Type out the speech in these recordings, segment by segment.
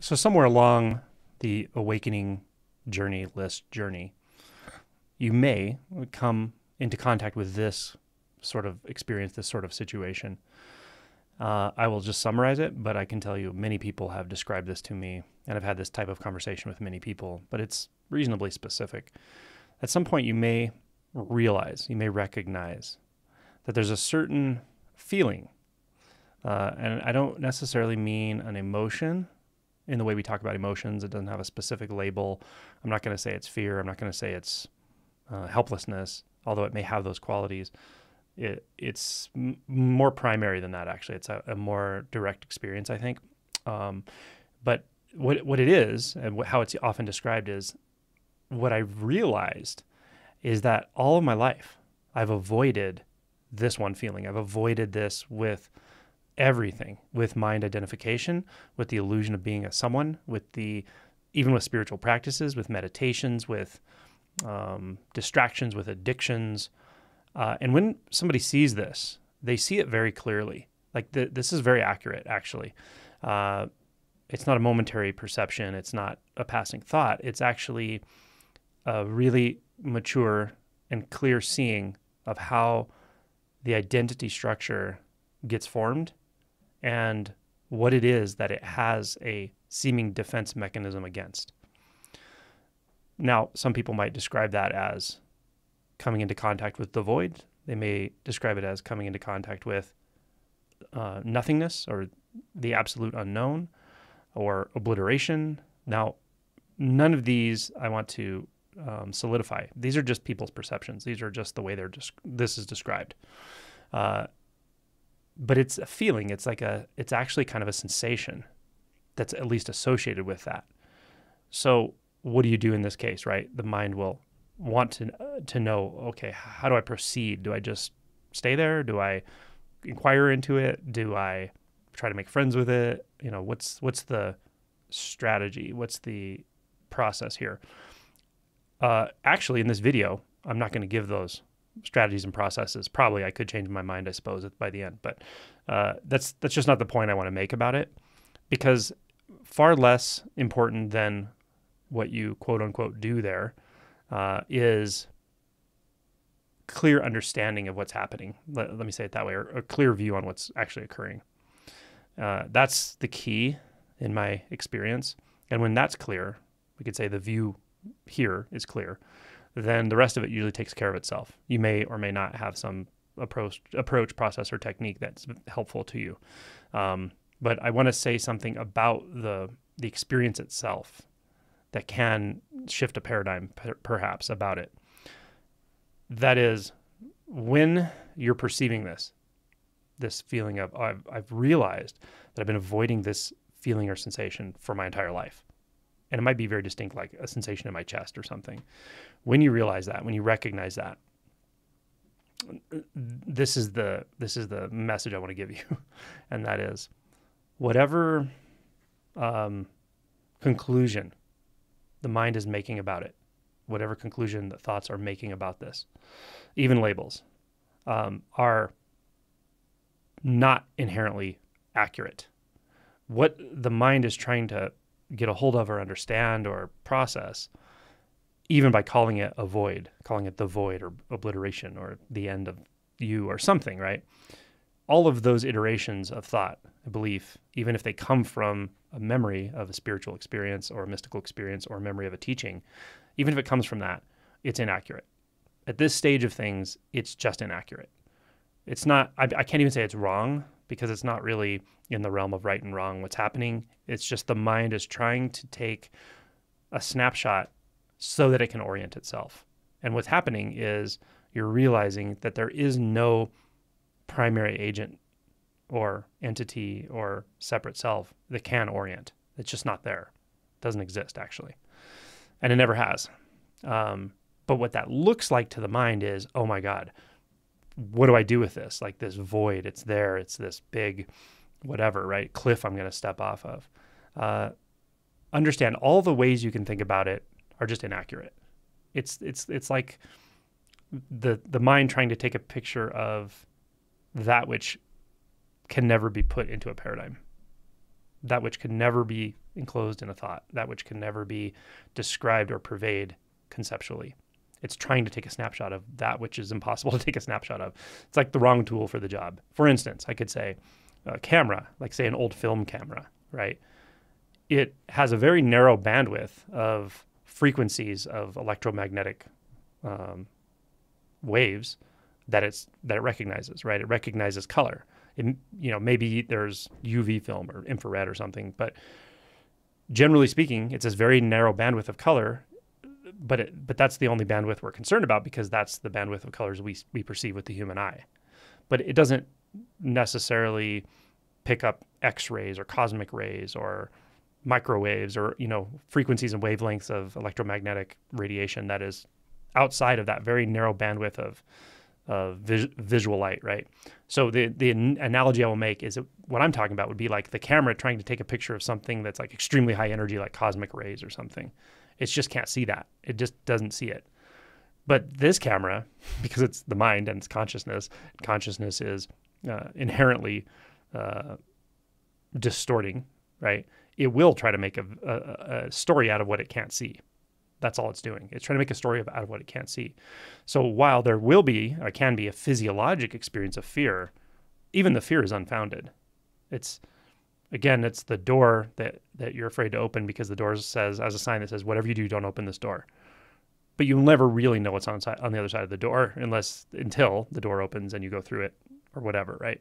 So somewhere along the awakening journey, you may come into contact with this sort of experience, this sort of situation. I will just summarize it, but I can tell you many people have described this to me, and I've had this type of conversation with many people, but it's reasonably specific. At some point, you may recognize that there's a certain feeling, and I don't necessarily mean an emotion in the way we talk about emotions. It doesn't have a specific label. I'm not going to say it's fear. I'm not going to say it's helplessness, although it may have those qualities. It's more primary than that, actually. It's a more direct experience, I think. But what it is, and how it's often described, is what I've realized is that all of my life, I've avoided this one feeling. I've avoided this with everything, with mind identification, with the illusion of being a someone, even with spiritual practices, with meditations, with distractions, with addictions. And when somebody sees this, they see it very clearly. Like this is very accurate, actually. It's not a momentary perception. It's not a passing thought. It's actually a really mature and clear seeing of how the identity structure gets formed and what it is that it has a seeming defense mechanism against. Now, some people might describe that as coming into contact with the void. They may describe it as coming into contact with nothingness or the absolute unknown or obliteration. Now, none of these I want to solidify. These are just people's perceptions. These are just the way this is described. But it's a feeling. It's actually kind of a sensation that's at least associated with that. So what do you do in this case, right? The mind will want to know, okay, how do I proceed? Do I just stay there? Do I inquire into it? Do I try to make friends with it? What's the strategy? What's the process here? Actually, in this video, I'm not going to give those strategies and processes. Probably I could change my mind, I suppose, by the end. But that's just not the point I want to make about it, because far less important than what you quote unquote do there is clear understanding of what's happening. Let me say it that way, or a clear view on what's actually occurring. That's the key in my experience. And when that's clear, we could say the view here is clear, then the rest of it usually takes care of itself. You may or may not have some approach, process, or technique that's helpful to you. But I want to say something about the experience itself that can shift a paradigm, perhaps, about it. That is, when you're perceiving this feeling of, I've realized that I've been avoiding this feeling or sensation for my entire life. And it might be very distinct, like a sensation in my chest or something. When you realize that, when you recognize that, this is the message I want to give you. And that is, whatever conclusion the mind is making about it, whatever conclusion the thoughts are making about this, even labels, are not inherently accurate. What the mind is trying to get a hold of or understand or process, even by calling it a void, calling it the void or obliteration or the end of you or something, right? All of those iterations of thought and belief, even if they come from a memory of a spiritual experience or a mystical experience or a memory of a teaching, even if it comes from that, it's inaccurate. At this stage of things, it's just inaccurate. It's not, I can't even say it's wrong, because it's not really in the realm of right and wrong what's happening. It's just the mind is trying to take a snapshot so that it can orient itself. And what's happening is you're realizing that there is no primary agent or entity or separate self that can orient. It's just not there. It doesn't exist, actually. And it never has. But what that looks like to the mind is, oh my God, what do I do with this? Like this void, it's there, it's this big whatever, right? Cliff I'm going to step off of. Understand all the ways you can think about it are just inaccurate. It's like the mind trying to take a picture of that which can never be put into a paradigm, that which can never be enclosed in a thought, that which can never be described or purveyed conceptually. It's trying to take a snapshot of that which is impossible to take a snapshot of. It's like the wrong tool for the job. For instance, I could say a camera, like say an old film camera, right? It has a very narrow bandwidth of frequencies of electromagnetic waves that it recognizes, right? It recognizes color. Maybe there's UV film or infrared or something, but generally speaking, it's this very narrow bandwidth of color. But that's the only bandwidth we're concerned about, because that's the bandwidth of colors we perceive with the human eye. But it doesn't necessarily pick up X-rays or cosmic rays or microwaves or frequencies and wavelengths of electromagnetic radiation that is outside of that very narrow bandwidth of visual light, right? So the analogy I will make is that what I'm talking about would be like the camera trying to take a picture of something that's like extremely high energy, like cosmic rays or something. It just can't see that. It just doesn't see it. But this camera, because it's the mind and it's consciousness is inherently distorting, right? It will try to make a story out of what it can't see. That's all it's doing. It's trying to make a story out of what it can't see. So while there will be, or can be, a physiologic experience of fear, even the fear is unfounded. It's the door that you're afraid to open, because the door says, as a sign that says, whatever you do, don't open this door. But you'll never really know what's on the other side of the door until the door opens and you go through it or whatever, right?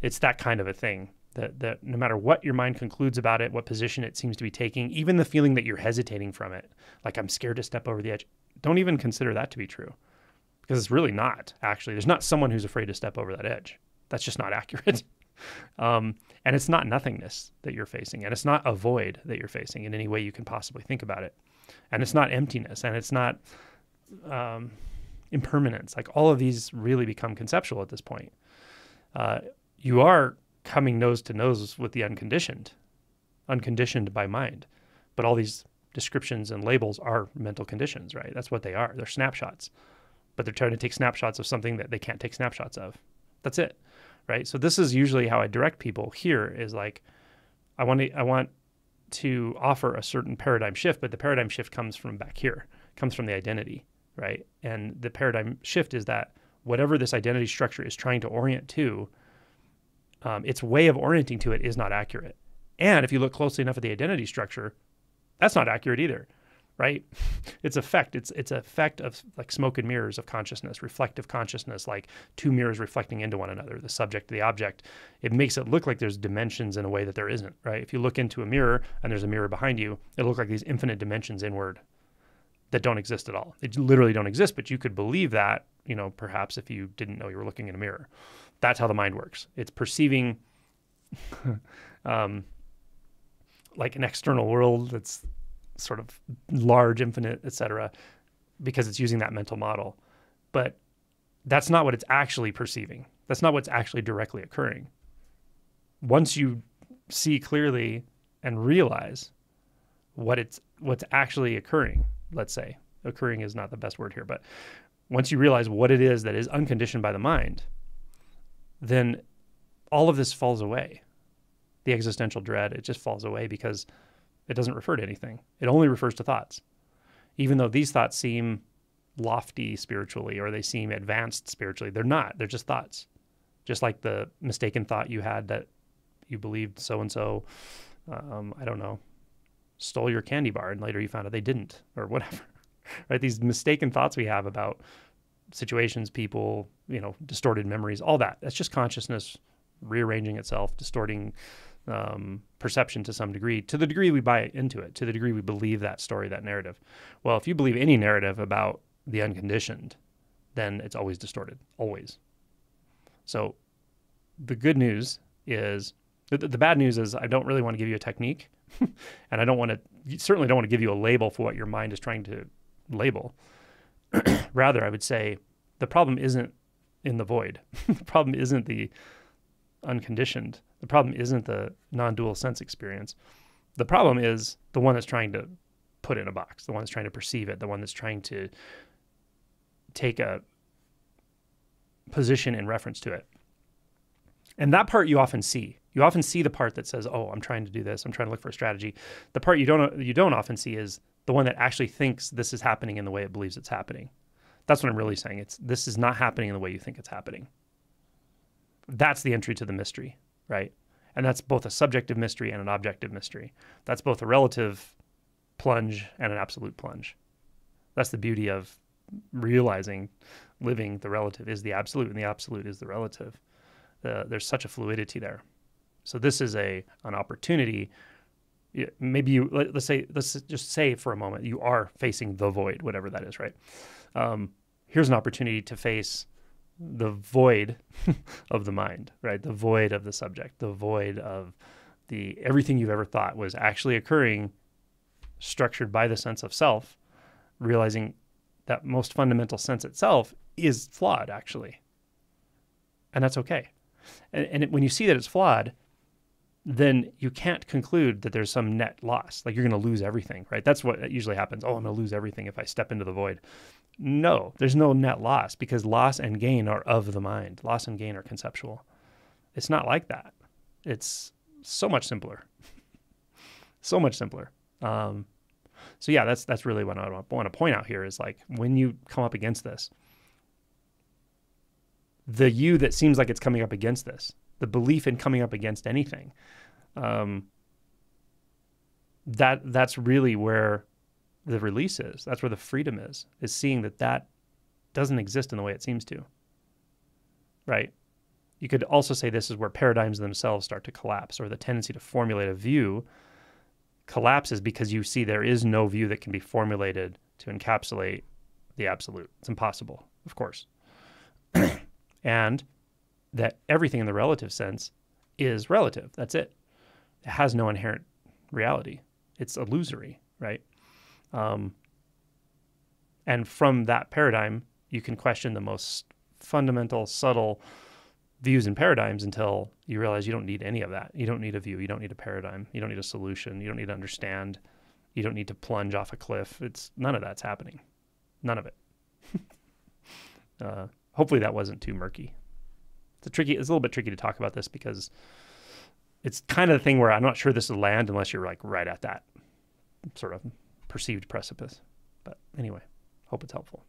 It's that kind of a thing that no matter what your mind concludes about it, what position it seems to be taking, even the feeling that you're hesitating from it, like I'm scared to step over the edge, don't even consider that to be true, because it's really not, actually. There's not someone who's afraid to step over that edge. That's just not accurate. And it's not nothingness that you're facing, and it's not a void that you're facing in any way you can possibly think about it. And it's not emptiness, and it's not impermanence. Like, all of these really become conceptual at this point. You are coming nose to nose with the unconditioned by mind. But all these descriptions and labels are mental conditions, right? That's what they are. They're snapshots. But they're trying to take snapshots of something that they can't take snapshots of. That's it, right? So this is usually how I direct people here, is like, I want to offer a certain paradigm shift, but the paradigm shift comes from back here, comes from the identity, right? And the paradigm shift is that whatever this identity structure is trying to orient to, its way of orienting to it is not accurate. And if you look closely enough at the identity structure, that's not accurate either, right? It's effect. It's an effect of like smoke and mirrors of consciousness, reflective consciousness, like two mirrors reflecting into one another, the subject, the object. It makes it look like there's dimensions in a way that there isn't, right? If you look into a mirror and there's a mirror behind you, it'll look like these infinite dimensions inward that don't exist at all. They literally don't exist, but you could believe that, perhaps if you didn't know you were looking in a mirror. That's how the mind works. It's perceiving like an external world that's sort of large, infinite, etc., because it's using that mental model. But that's not what it's actually perceiving. That's not what's actually directly occurring. Once you see clearly and realize what's actually occurring, let's say, occurring is not the best word here, but once you realize what it is that is unconditioned by the mind, then all of this falls away. The existential dread, it just falls away because it doesn't refer to anything. It only refers to thoughts. Even though these thoughts seem lofty spiritually, or they seem advanced spiritually, they're not. They're just thoughts. Just like the mistaken thought you had that you believed so-and-so, I don't know, stole your candy bar, and later you found out they didn't, or whatever. Right? These mistaken thoughts we have about situations, people, distorted memories, all that. That's just consciousness rearranging itself, distorting perception to some degree, to the degree we buy into it, to the degree we believe that story, that narrative. Well, if you believe any narrative about the unconditioned, then it's always distorted, always. So the good news is, the bad news is I don't really want to give you a technique, and certainly don't want to give you a label for what your mind is trying to label. Rather, I would say the problem isn't in the void. The problem isn't the unconditioned. The problem isn't the non-dual sense experience. The problem is the one that's trying to put it in a box, the one that's trying to perceive it, the one that's trying to take a position in reference to it. And that part you often see. You often see the part that says, oh, I'm trying to do this, I'm trying to look for a strategy. The part you don't often see is the one that actually thinks this is happening in the way it believes it's happening. That's what I'm really saying. This is not happening in the way you think it's happening. That's the entry to the mystery, right? And that's both a subjective mystery and an objective mystery. That's both a relative plunge and an absolute plunge. That's the beauty of realizing living the relative is the absolute and the absolute is the relative. There's such a fluidity there. So this is an opportunity. Maybe let's just say for a moment you are facing the void, whatever that is, right? Here's an opportunity to face the void of the mind, right? The void of the subject, the void of everything you've ever thought was actually occurring, structured by the sense of self, realizing that most fundamental sense itself is flawed, actually. And that's okay. And when you see that it's flawed, then you can't conclude that there's some net loss, like you're going to lose everything, right? That's what usually happens. Oh, I'm going to lose everything if I step into the void. No, there's no net loss, because loss and gain are of the mind. Loss and gain are conceptual. It's not like that. It's so much simpler. So much simpler. So yeah, that's really what I want to point out here is, like, when you come up against this, the you that seems like it's coming up against this, the belief in coming up against anything, that's really where the release is. That's where the freedom is seeing that doesn't exist in the way it seems to, right? You could also say this is where paradigms themselves start to collapse, or the tendency to formulate a view collapses because you see there is no view that can be formulated to encapsulate the absolute. It's impossible, of course. And that everything in the relative sense is relative. That's it. It has no inherent reality. It's illusory, right? And from that paradigm, you can question the most fundamental, subtle views and paradigms until you realize you don't need any of that. You don't need a view. You don't need a paradigm. You don't need a solution. You don't need to understand. You don't need to plunge off a cliff. None of that's happening. None of it. Hopefully that wasn't too murky. It's a little bit tricky to talk about this because it's kind of the thing where I'm not sure this will land unless you're like right at that sort of perceived precipice. But anyway, hope it's helpful.